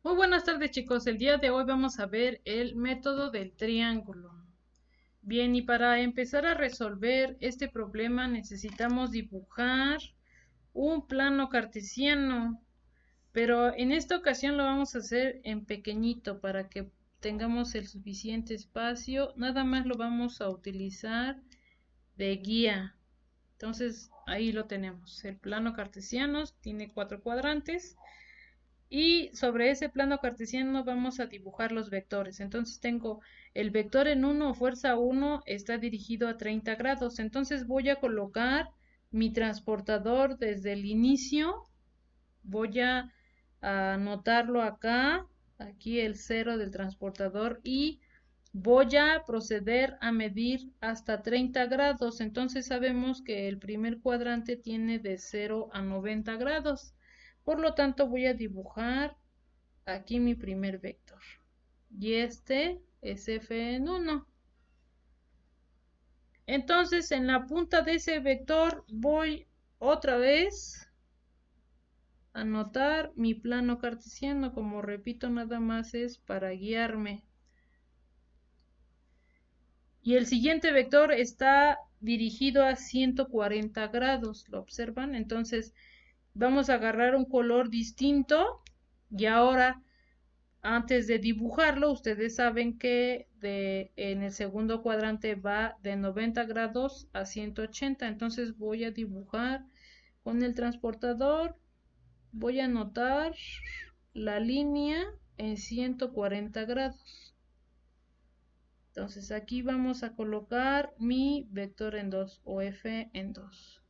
Muy buenas tardes, chicos. El día de hoy vamos a ver el método del triángulo. Bien, y para empezar a resolver este problema necesitamos dibujar un plano cartesiano, pero en esta ocasión lo vamos a hacer en pequeñito para que tengamos el suficiente espacio. Nada más lo vamos a utilizar de guía. Entonces ahí lo tenemos. El plano cartesiano tiene 4 cuadrantes. Y sobre ese plano cartesiano vamos a dibujar los vectores. Entonces tengo el vector en 1 o fuerza 1 está dirigido a 30 grados. Entonces voy a colocar mi transportador desde el inicio. Voy a anotarlo acá, aquí el 0 del transportador, y voy a proceder a medir hasta 30 grados. Entonces sabemos que el primer cuadrante tiene de 0 a 90 grados. Por lo tanto voy a dibujar aquí mi primer vector. Y este es f en 1. Entonces en la punta de ese vector voy otra vez a anotar mi plano cartesiano. Como repito, nada más es para guiarme. Y el siguiente vector está dirigido a 140 grados. ¿Lo observan? Entonces vamos a agarrar un color distinto. Y ahora, antes de dibujarlo, ustedes saben que en el segundo cuadrante va de 90 grados a 180. Entonces voy a dibujar con el transportador. Voy a anotar la línea en 140 grados. Entonces aquí vamos a colocar mi vector en 2 o f en 2.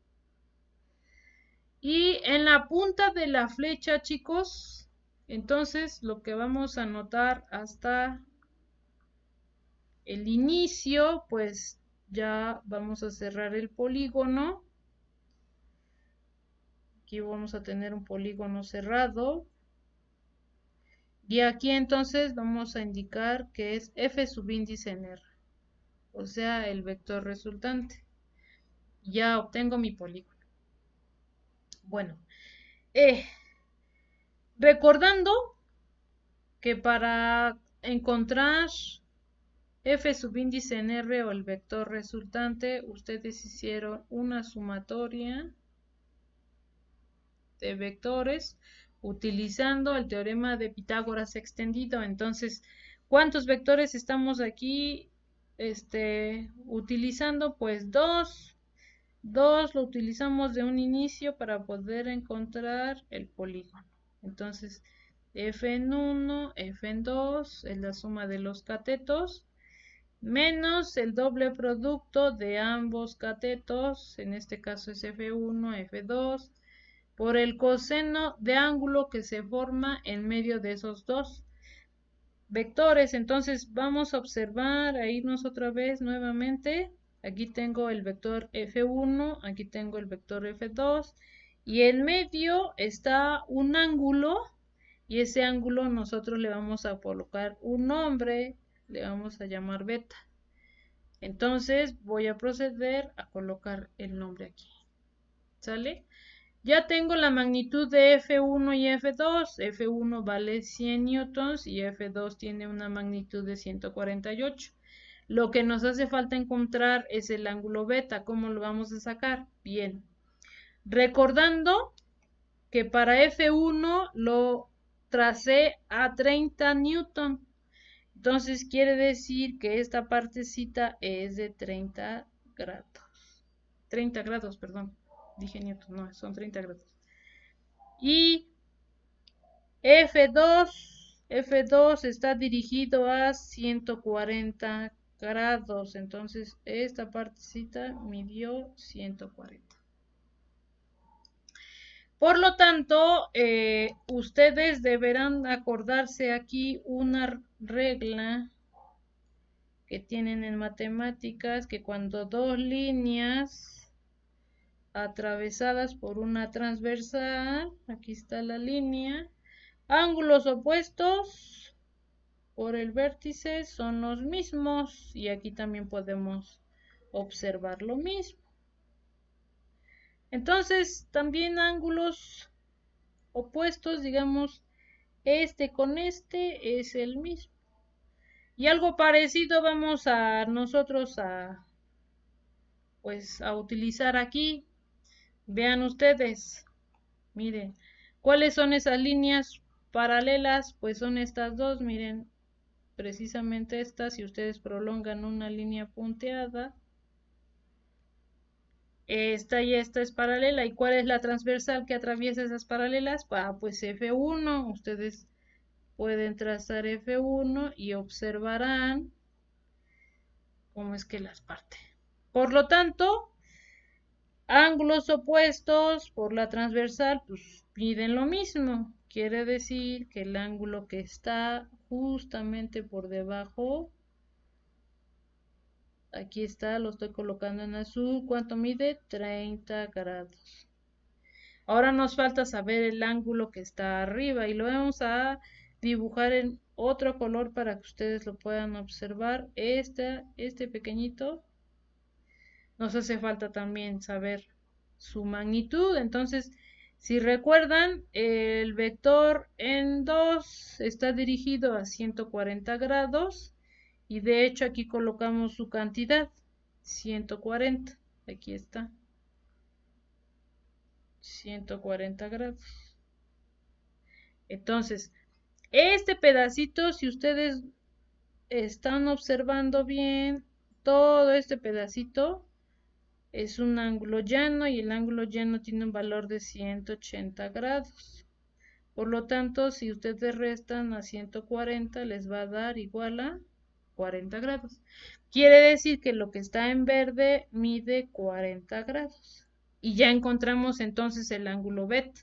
Y en la punta de la flecha, chicos, entonces lo que vamos a anotar hasta el inicio, pues ya vamos a cerrar el polígono. Aquí vamos a tener un polígono cerrado. Y aquí entonces vamos a indicar que es f subíndice en R, o sea, el vector resultante. Ya obtengo mi polígono. Bueno, recordando que para encontrar f subíndice en R o el vector resultante, ustedes hicieron una sumatoria de vectores utilizando el teorema de Pitágoras extendido. Entonces, ¿cuántos vectores estamos aquí utilizando? Pues dos. Dos lo utilizamos de un inicio para poder encontrar el polígono. Entonces, f en 1, f en 2 es la suma de los catetos, menos el doble producto de ambos catetos, en este caso es f1, f2, por el coseno de ángulo que se forma en medio de esos dos vectores. Entonces vamos a observar, a irnos otra vez nuevamente. Aquí tengo el vector f1, aquí tengo el vector f2 y en medio está un ángulo y ese ángulo nosotros le vamos a colocar un nombre, le vamos a llamar beta. Entonces voy a proceder a colocar el nombre aquí. ¿Sale? Ya tengo la magnitud de F1 y F2. F1 vale 100 newtons y F2 tiene una magnitud de 148. Lo que nos hace falta encontrar es el ángulo beta. ¿Cómo lo vamos a sacar? Bien. Recordando que para F1 lo tracé a 30 newton. Entonces quiere decir que esta partecita es de 30 grados. 30 grados, perdón. Dije newton, no, son 30 grados. Y F2 está dirigido a 140 grados. Entonces esta partecita midió 140. Por lo tanto, ustedes deberán acordarse aquí una regla que tienen en matemáticas, que cuando dos líneas atravesadas por una transversal, aquí está la línea, ángulos opuestos por el vértice son los mismos, y aquí también podemos observar lo mismo. Entonces, también ángulos opuestos, digamos, este con este es el mismo. Y algo parecido vamos a nosotros pues a utilizar aquí. Vean ustedes, miren, ¿cuáles son esas líneas paralelas? Pues son estas dos, miren, precisamente estas. Si ustedes prolongan una línea punteada, esta y esta es paralela. ¿Y cuál es la transversal que atraviesa esas paralelas? Pues F1. Ustedes pueden trazar F1 y observarán cómo es que las parte. Por lo tanto, ángulos opuestos por la transversal, pues miden lo mismo. Quiere decir que el ángulo que está justamente por debajo, aquí está, lo estoy colocando en azul, ¿cuánto mide? 30 grados. Ahora nos falta saber el ángulo que está arriba y lo vamos a dibujar en otro color para que ustedes lo puedan observar. Este pequeñito, nos hace falta también saber su magnitud. Entonces, si recuerdan, el vector en 2 está dirigido a 140 grados y de hecho aquí colocamos su cantidad, 140. Aquí está, 140 grados. Entonces, este pedacito, si ustedes están observando bien, todo este pedacito es un ángulo llano y el ángulo llano tiene un valor de 180 grados. Por lo tanto, si ustedes restan a 140, les va a dar igual a 40 grados. Quiere decir que lo que está en verde mide 40 grados. Y ya encontramos entonces el ángulo beta.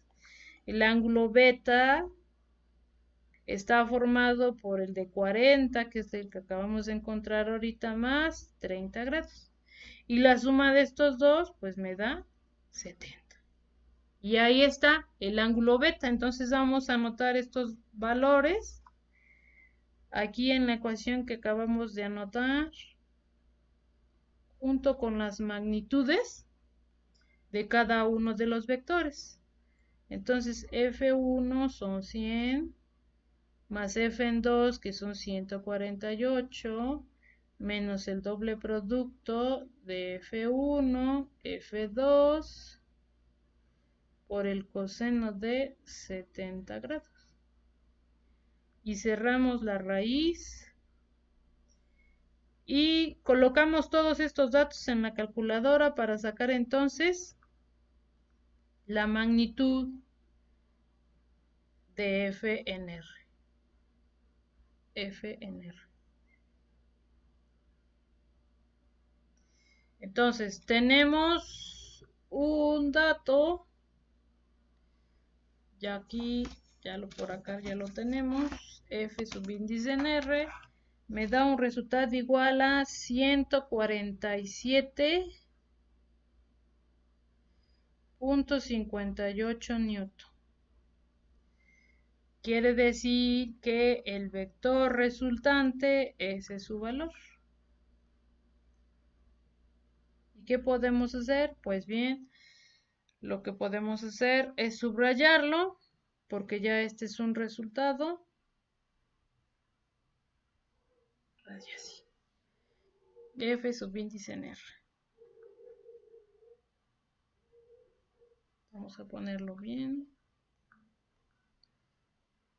El ángulo beta está formado por el de 40, que es el que acabamos de encontrar ahorita, más 30 grados. Y la suma de estos dos, pues me da 70. Y ahí está el ángulo beta. Entonces vamos a anotar estos valores aquí en la ecuación que acabamos de anotar, junto con las magnitudes de cada uno de los vectores. Entonces F1 son 100, más F en 2, que son 148, menos el doble producto de F1, F2, por el coseno de 70 grados. Y cerramos la raíz. Y colocamos todos estos datos en la calculadora para sacar entonces la magnitud de F en R. F en R. Entonces, tenemos un dato. Ya aquí, por acá ya lo tenemos. F subíndice en R me da un resultado igual a 147.58 newton. Quiere decir que el vector resultante, ese es su valor. ¿Y qué podemos hacer? Pues bien, lo que podemos hacer es subrayarlo, porque ya este es un resultado. Así. F subíndice en R. Vamos a ponerlo bien.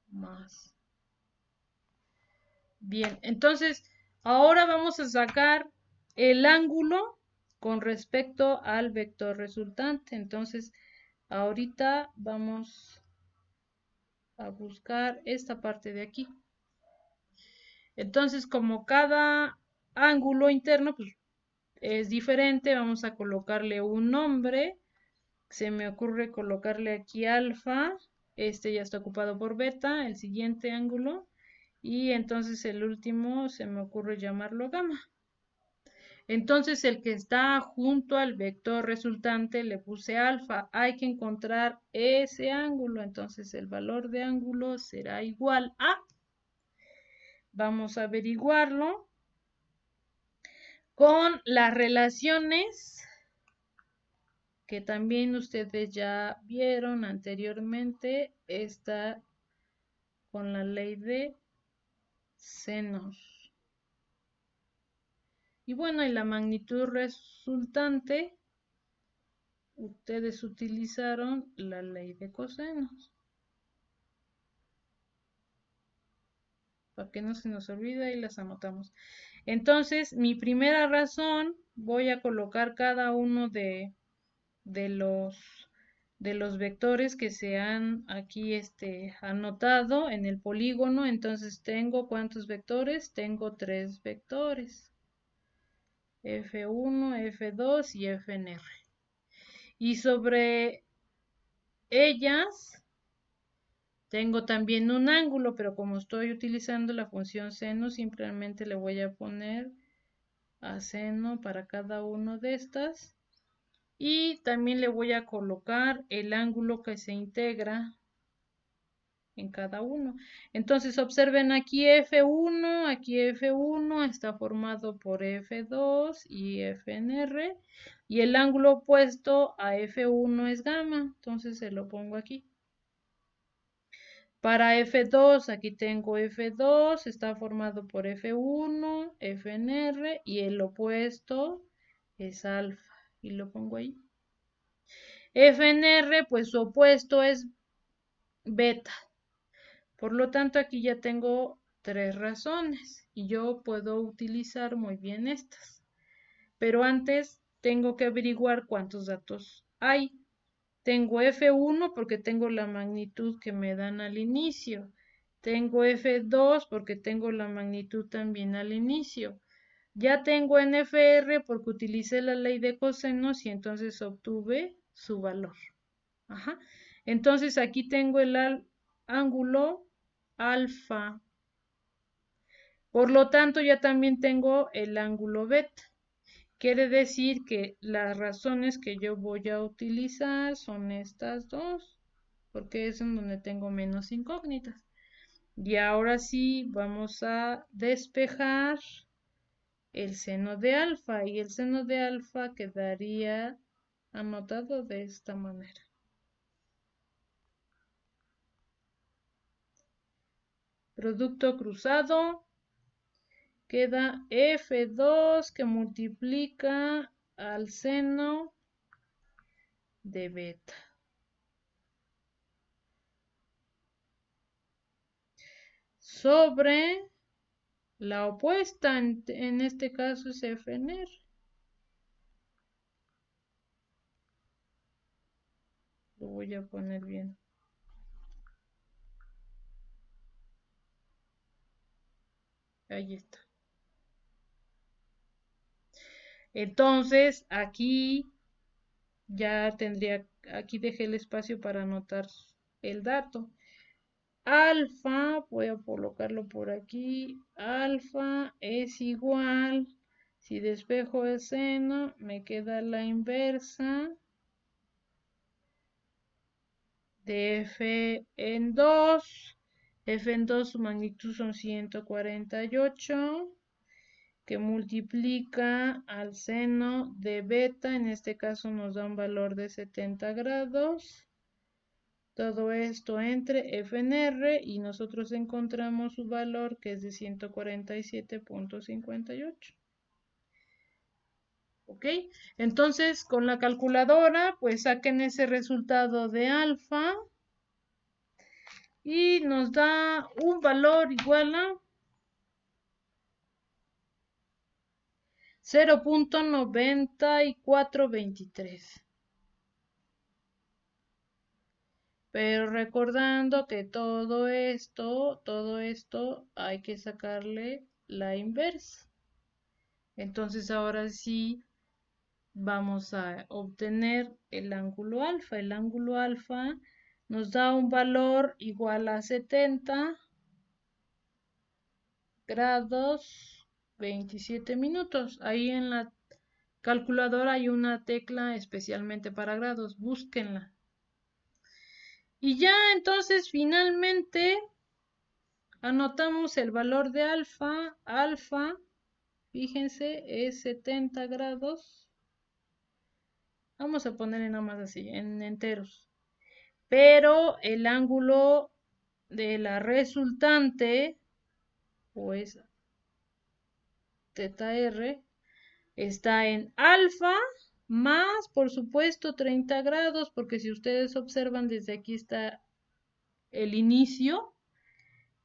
Más. Bien, entonces ahora vamos a sacar el ángulo con respecto al vector resultante. Entonces, ahorita vamos a buscar esta parte de aquí. Entonces, como cada ángulo interno pues, es diferente, vamos a colocarle un nombre. Se me ocurre colocarle aquí alfa. Este ya está ocupado por beta, el siguiente ángulo. Y entonces el último se me ocurre llamarlo gamma. Entonces el que está junto al vector resultante le puse alfa. Hay que encontrar ese ángulo. Entonces el valor de ángulo será igual a... Vamos a averiguarlo con las relaciones que también ustedes ya vieron anteriormente. Esta con la ley de senos. Y bueno, y la magnitud resultante, ustedes utilizaron la ley de cosenos. Para que no se nos olvide y las anotamos. Entonces, mi primera razón, voy a colocar cada uno de los vectores que se han aquí anotado en el polígono. Entonces, tengo ¿cuántos vectores? Tengo 3 vectores. F1, F2 y Fnr. Y sobre ellas tengo también un ángulo, pero como estoy utilizando la función seno, simplemente le voy a poner a seno para cada uno de estas. Y también le voy a colocar el ángulo que se integra en cada uno. Entonces observen aquí F1 está formado por F2 y Fnr. Y el ángulo opuesto a F1 es gamma. Entonces se lo pongo aquí. Para F2, aquí tengo F2, está formado por F1, Fnr y el opuesto es alfa. Y lo pongo ahí. Fnr, pues su opuesto es beta. Por lo tanto, aquí ya tengo 3 razones y yo puedo utilizar muy bien estas. Pero antes tengo que averiguar cuántos datos hay. Tengo F1 porque tengo la magnitud que me dan al inicio. Tengo F2 porque tengo la magnitud también al inicio. Ya tengo NFR porque utilicé la ley de cosenos y entonces obtuve su valor. Ajá. Entonces aquí tengo el ángulo alfa. Por lo tanto, ya también tengo el ángulo beta. Quiere decir que las razones que yo voy a utilizar son estas dos, porque es en donde tengo menos incógnitas. Y ahora sí, vamos a despejar el seno de alfa, y el seno de alfa quedaría anotado de esta manera. Producto cruzado, queda F2 que multiplica al seno de beta. Sobre la opuesta, en este caso es Fnr. Lo voy a poner bien. Ahí está. Entonces, aquí ya tendría, aquí dejé el espacio para anotar el dato. Alfa, voy a colocarlo por aquí. Alfa es igual, si despejo el seno, me queda la inversa de F en 2. F en 2, su magnitud son 148, que multiplica al seno de beta, en este caso nos da un valor de 70 grados. Todo esto entre Fnr y nosotros encontramos su valor que es de 147.58. ¿Ok? Entonces, con la calculadora, pues saquen ese resultado de alfa y nos da un valor igual a 0.9423. Pero recordando que todo esto hay que sacarle la inversa. Entonces ahora sí vamos a obtener el ángulo alfa. El ángulo alfa nos da un valor igual a 70 grados 27 minutos. Ahí en la calculadora hay una tecla especialmente para grados. Búsquenla. Y ya entonces finalmente anotamos el valor de alfa. Alfa, fíjense, es 70 grados. Vamos a ponerle nada más así, en enteros. Pero el ángulo de la resultante, o es teta r, está en alfa más, por supuesto, 30 grados, porque si ustedes observan, desde aquí está el inicio,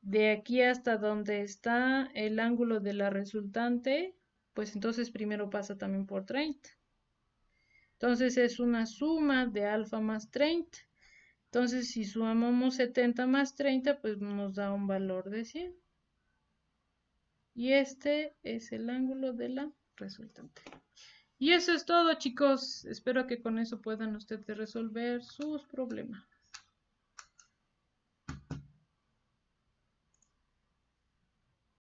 de aquí hasta donde está el ángulo de la resultante, pues entonces primero pasa también por 30. Entonces es una suma de alfa más 30. Entonces si sumamos 70 más 30, pues nos da un valor de 100. Y este es el ángulo de la resultante. Y eso es todo, chicos. Espero que con eso puedan ustedes resolver sus problemas.